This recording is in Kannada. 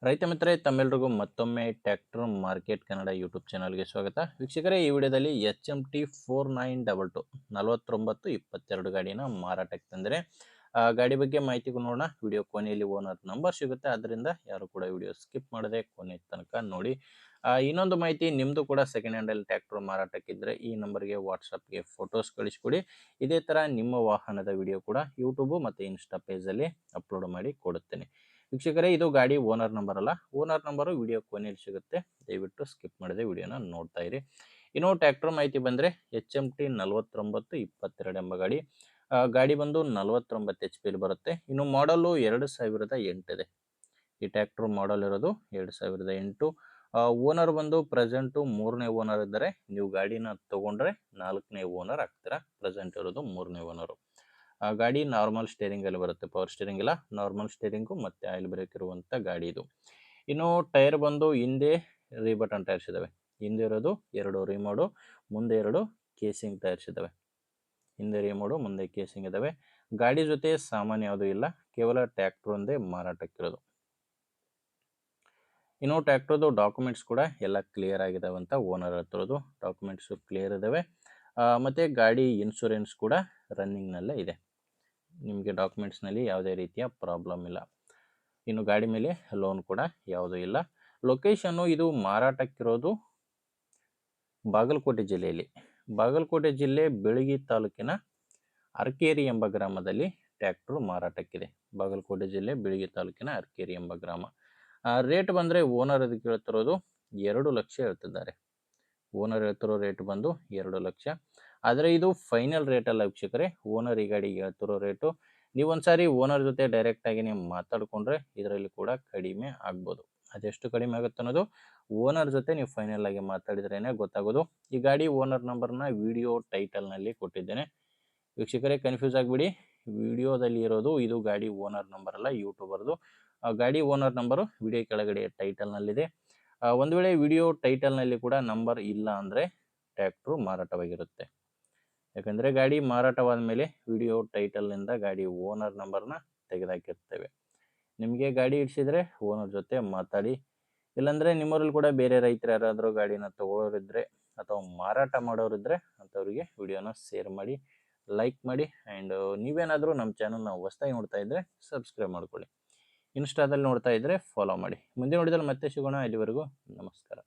ರೈತ ಮಿತ್ರರೇ ತಮ್ಮೆಲ್ಲರಿಗೂ ಮತ್ತೊಮ್ಮೆ ಟ್ರ್ಯಾಕ್ಟರ್ ಮಾರ್ಕೆಟ್ ಕನ್ನಡ ಯೂಟ್ಯೂಬ್ ಚಾನಲ್ಗೆ ಸ್ವಾಗತ. ವೀಕ್ಷಕರೇ, ಈ ವಿಡಿಯೋದಲ್ಲಿ HMT 4922 4922 ಗಾಡಿನ ಮಾರಾಟಕ್ಕೆ ತಂದರೆ ಗಾಡಿ ಬಗ್ಗೆ ಮಾಹಿತಿ ನೋಡೋಣ. ವಿಡಿಯೋ ಕೊನೆಯಲ್ಲಿ ಓನರ್ ನಂಬರ್ ಸಿಗುತ್ತೆ, ಅದರಿಂದ ಯಾರು ಕೂಡ ವಿಡಿಯೋ ಸ್ಕಿಪ್ ಮಾಡದೆ ಕೊನೆ ತನಕ ನೋಡಿ. ಇನ್ನೊಂದು ಮಾಹಿತಿ, ನಿಮ್ಮದು ಕೂಡ ಸೆಕೆಂಡ್ ಹ್ಯಾಂಡಲ್ಲಿ ಟ್ರ್ಯಾಕ್ಟರ್ ಮಾರಾಟಕ್ಕಿದ್ದರೆ ಈ ನಂಬರ್ಗೆ ವಾಟ್ಸಪ್ಗೆ ಫೋಟೋಸ್ ಕಳಿಸ್ಕೊಡಿ. ಇದೇ ಥರ ನಿಮ್ಮ ವಾಹನದ ವಿಡಿಯೋ ಕೂಡ ಯೂಟ್ಯೂಬು ಮತ್ತು ಇನ್ಸ್ಟಾ ಪೇಜಲ್ಲಿ ಅಪ್ಲೋಡ್ ಮಾಡಿ ಕೊಡುತ್ತೇನೆ. ವೀಕ್ಷಕರೇ, ಇದು ಗಾಡಿ ಓನರ್ ನಂಬರ್ ಅಲ್ಲ, ಓನರ್ ನಂಬರು ವಿಡಿಯೋ ಕೊನೆಯಲ್ಲಿ ಸಿಗುತ್ತೆ. ದಯವಿಟ್ಟು ಸ್ಕಿಪ್ ಮಾಡದೆ ವಿಡಿಯೋನ ನೋಡ್ತಾ ಇರಿ. ಇನ್ನು ಟ್ರ್ಯಾಕ್ಟರ್ ಮಾಹಿತಿ ಬಂದರೆ HMT 4922 ಎಂಬ ಗಾಡಿ. ಗಾಡಿ ಬಂದು 49 HP ಬರುತ್ತೆ. ಇನ್ನು ಮಾಡಲು 2008 ಇದೆ. ಈ ಟ್ರ್ಯಾಕ್ಟರ್ ಮಾಡಲ್ ಇರೋದು 2008. ಓನರ್ ಬಂದು ಪ್ರೆಸೆಂಟು 3ನೇ ಓನರ್ ಇದ್ದಾರೆ. ನೀವು ಗಾಡಿನ ತೊಗೊಂಡ್ರೆ 4ನೇ ಓನರ್ ಆಗ್ತೀರಾ. ಪ್ರೆಸೆಂಟ್ ಇರೋದು 3ನೇ ಓನರು. ಗಾಡಿ ನಾರ್ಮಲ್ ಸ್ಟೇರಿಂಗಲ್ಲಿ ಬರುತ್ತೆ, ಪವರ್ ಸ್ಟೇರಿಂಗ್ ಇಲ್ಲ, ನಾರ್ಮಲ್ ಸ್ಟೇರಿಂಗು ಮತ್ತು ಆಯಿಲ್ ಬ್ರೇಕ್ ಇರುವಂಥ ಗಾಡಿ ಇದು. ಇನ್ನು ಟೈರ್ ಬಂದು ಹಿಂದೆ ರೀಬಟನ್ ಟೈರ್ಸ್ ಇದ್ದಾವೆ. ಹಿಂದೆ ಇರೋದು 2 ರಿಮೋಡು, ಮುಂದೆ 2 ಕೇಸಿಂಗ್ ಟೈರ್ಸ್ ಇದ್ದಾವೆ. ಹಿಂದೆ ರಿಮೋಡು, ಮುಂದೆ ಕೇಸಿಂಗ್ ಇದ್ದಾವೆ. ಗಾಡಿ ಜೊತೆ ಸಾಮಾನ್ಯ ಯಾವುದೂ ಇಲ್ಲ, ಕೇವಲ ಟ್ರ್ಯಾಕ್ಟರ್ ಒಂದೇ ಮಾರಾಟಕ್ಕಿರೋದು. ಇನ್ನು ಟ್ರ್ಯಾಕ್ಟರ್ದು ಡಾಕ್ಯುಮೆಂಟ್ಸ್ ಕೂಡ ಎಲ್ಲ ಕ್ಲಿಯರ್ ಆಗಿದ್ದಾವೆ ಅಂತ ಓನರ್ ಹೇಳ್ತಿರೋದು. ಡಾಕ್ಯುಮೆಂಟ್ಸು ಕ್ಲಿಯರ್ ಇದ್ದಾವೆ. ಮತ್ತು ಗಾಡಿ ಇನ್ಶೂರೆನ್ಸ್ ಕೂಡ ರನ್ನಿಂಗ್ನಲ್ಲೇ ಇದೆ. ನಿಮಗೆ ಡಾಕ್ಯುಮೆಂಟ್ಸ್ನಲ್ಲಿ ಯಾವುದೇ ರೀತಿಯ ಪ್ರಾಬ್ಲಮ್ ಇಲ್ಲ. ಇನ್ನು ಗಾಡಿ ಮೇಲೆ ಲೋನ್ ಕೂಡ ಯಾವುದೂ ಇಲ್ಲ. ಲೊಕೇಶನ್ನು ಇದು ಮಾರಾಟಕ್ಕಿರೋದು ಬಾಗಲಕೋಟೆ ಜಿಲ್ಲೆಯಲ್ಲಿ. ಬಾಗಲಕೋಟೆ ಜಿಲ್ಲೆ ಬೆಳಗಿ ತಾಲೂಕಿನ ಅರಕೇರಿ ಎಂಬ ಗ್ರಾಮದಲ್ಲಿ ಟ್ರ್ಯಾಕ್ಟರ್ ಮಾರಾಟಕ್ಕಿದೆ. ಬಾಗಲಕೋಟೆ ಜಿಲ್ಲೆ ಬೆಳಗಿ ತಾಲೂಕಿನ ಅರಕೇರಿ ಎಂಬ ಗ್ರಾಮ. ರೇಟ್ ಬಂದರೆ ಓನರ್ ಅದಕ್ಕೆ ಹೇಳ್ತಿರೋದು 2 ಲಕ್ಷ ಹೇಳ್ತಿದ್ದಾರೆ. ಓನರ್ ಹೇಳ್ತಿರೋ ರೇಟ್ ಬಂದು 2 ಲಕ್ಷ. ಆದರೆ ಇದು ಫೈನಲ್ ರೇಟ್ ಅಲ್ಲ ವೀಕ್ಷಕರೇ. ಓನರ್ ಈ ಗಾಡಿಗೆ ಹೇಳ್ತಿರೋ ರೇಟು. ನೀವು ಒಂದ್ಸಾರಿ ಓನರ್ ಜೊತೆ ಡೈರೆಕ್ಟಾಗಿ ನೀವು ಮಾತಾಡಿಕೊಂಡ್ರೆ ಇದರಲ್ಲಿ ಕೂಡ ಕಡಿಮೆ ಆಗ್ಬೋದು. ಅದೆಷ್ಟು ಕಡಿಮೆ ಆಗುತ್ತೆ ಅನ್ನೋದು ಓನರ್ ಜೊತೆ ನೀವು ಫೈನಲ್ ಆಗಿ ಮಾತಾಡಿದ್ರೇ ಗೊತ್ತಾಗೋದು. ಈ ಗಾಡಿ ಓನರ್ ನಂಬರ್ನ ವಿಡಿಯೋ ಟೈಟಲ್ನಲ್ಲಿ ಕೊಟ್ಟಿದ್ದೇನೆ. ವೀಕ್ಷಕರೇ, ಕನ್ಫ್ಯೂಸ್ ಆಗಿಬಿಡಿ. ವಿಡಿಯೋದಲ್ಲಿ ಇರೋದು ಇದು ಗಾಡಿ ಓನರ್ ನಂಬರ್ ಅಲ್ಲ, ಯೂಟ್ಯೂಬರ್ದು. ಗಾಡಿ ಓನರ್ ನಂಬರು ವಿಡಿಯೋ ಕೆಳಗಡೆ ಟೈಟಲ್ನಲ್ಲಿದೆ. ಒಂದು ವೇಳೆ ವಿಡಿಯೋ ಟೈಟಲ್ನಲ್ಲಿ ಕೂಡ ನಂಬರ್ ಇಲ್ಲ ಅಂದರೆ ಟ್ರ್ಯಾಕ್ಟ್ರು ಮಾರಾಟವಾಗಿರುತ್ತೆ. ಯಾಕಂದರೆ ಗಾಡಿ ಮಾರಾಟವಾದ ಮೇಲೆ ವಿಡಿಯೋ ಟೈಟಲ್ನಿಂದ ಗಾಡಿ ಓನರ್ ನಂಬರ್ನ ತೆಗೆದಾಕಿರ್ತೇವೆ. ನಿಮಗೆ ಗಾಡಿ ಇಡಿಸಿದರೆ ಓನರ್ ಜೊತೆ ಮಾತಾಡಿ. ಇಲ್ಲಾಂದರೆ ನಿಮ್ಮೂರಲ್ಲಿ ಕೂಡ ಬೇರೆ ರೈತರು ಯಾರಾದರೂ ಗಾಡಿನ ತೊಗೊಳೋರಿದ್ದರೆ ಅಥವಾ ಮಾರಾಟ ಮಾಡೋರಿದ್ದರೆ ಅಂಥವ್ರಿಗೆ ವಿಡಿಯೋನ ಶೇರ್ ಮಾಡಿ, ಲೈಕ್ ಮಾಡಿ. ಆ್ಯಂಡ್ ನೀವೇನಾದರೂ ನಮ್ಮ ಚಾನಲ್ನ ಹೊಸ್ದಾಗಿ ನೋಡ್ತಾ ಇದ್ದರೆ ಸಬ್ಸ್ಕ್ರೈಬ್ ಮಾಡ್ಕೊಳ್ಳಿ. ಇನ್ಸ್ಟಾದಲ್ಲಿ ನೋಡ್ತಾ ಇದ್ದರೆ ಫಾಲೋ ಮಾಡಿ. ಮುಂದಿನ ವಿಡಿಯೋದಲ್ಲಿ ಮತ್ತೆ ಸಿಗೋಣ. ಇಲ್ಲಿವರೆಗೂ ನಮಸ್ಕಾರ.